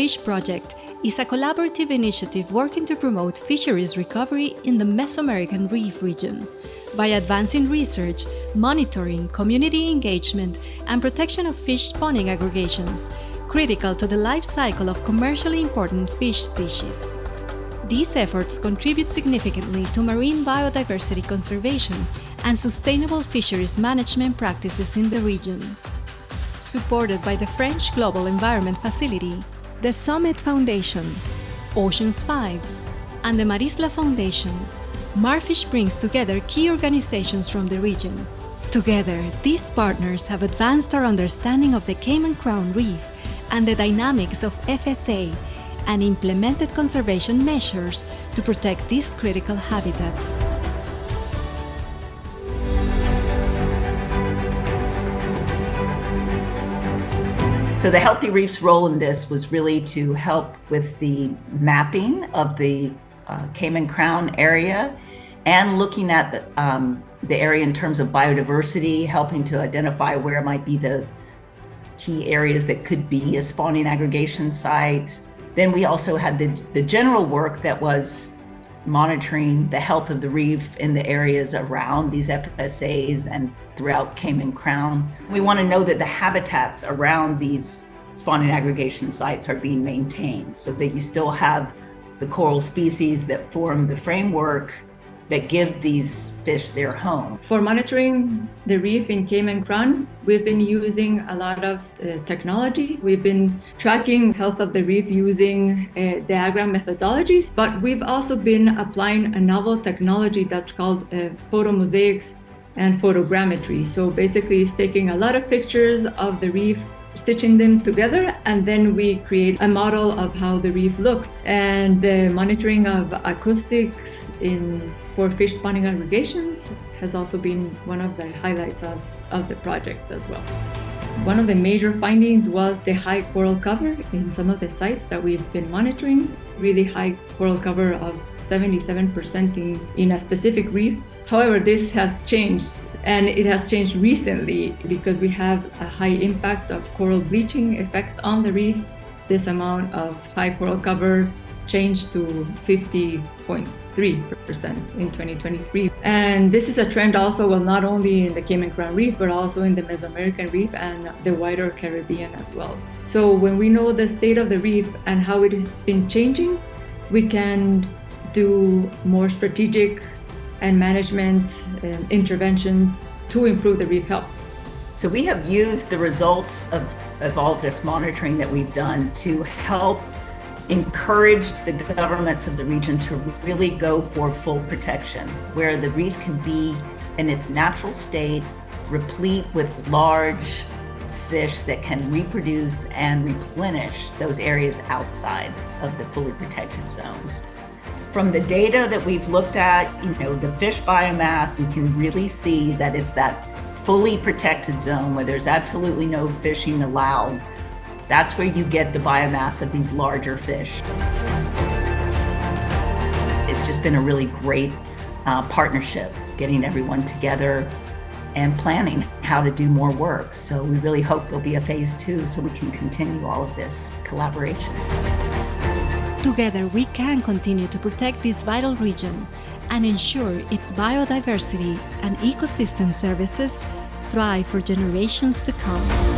Fish Project is a collaborative initiative working to promote fisheries recovery in the Mesoamerican Reef region by advancing research, monitoring, community engagement, and protection of fish spawning aggregations, critical to the life cycle of commercially important fish species. These efforts contribute significantly to marine biodiversity conservation and sustainable fisheries management practices in the region. Supported by the French Global Environment Facility, the Summit Foundation, Oceans 5, and the Marisla Foundation, Marfish brings together key organizations from the region. Together, these partners have advanced our understanding of the Cayman Crown Reef and the dynamics of FSA and implemented conservation measures to protect these critical habitats. So the Healthy Reef's role in this was really to help with the mapping of the Cayman Crown area and looking at the area in terms of biodiversity, helping to identify where might be the key areas that could be a spawning aggregation site. Then we also had the general work that was monitoring the health of the reef in the areas around these FSAs and throughout Cayman Crown. We want to know that the habitats around these spawning aggregation sites are being maintained so that you still have the coral species that form the framework that give these fish their home. For monitoring the reef in Cayman Crown, we've been using a lot of technology. We've been tracking health of the reef using diagram methodologies, but we've also been applying a novel technology that's called photomosaics and photogrammetry. So basically it's taking a lot of pictures of the reef, stitching them together, and then we create a model of how the reef looks. And the monitoring of acoustics for fish spawning aggregations has also been one of the highlights of the project as well. One of the major findings was the high coral cover in some of the sites that we've been monitoring, really high coral cover of 77% in a specific reef. However, this has changed, and it has changed recently because we have a high impact of coral bleaching effect on the reef. This amount of high coral cover changed to 50.3% in 2023. And this is a trend also, well, not only in the Cayman Crown Reef, but also in the Mesoamerican Reef and the wider Caribbean as well. So when we know the state of the reef and how it has been changing, we can do more strategic and management interventions to improve the reef health. So we have used the results of all this monitoring that we've done to help encourage the governments of the region to really go for full protection, where the reef can be in its natural state, replete with large fish that can reproduce and replenish those areas outside of the fully protected zones. From the data that we've looked at, the fish biomass, you can really see that it's that fully protected zone where there's absolutely no fishing allowed. That's where you get the biomass of these larger fish. It's just been a really great partnership, getting everyone together and planning how to do more work. So we really hope there'll be a phase 2 so we can continue all of this collaboration. Together, we can continue to protect this vital region and ensure its biodiversity and ecosystem services thrive for generations to come.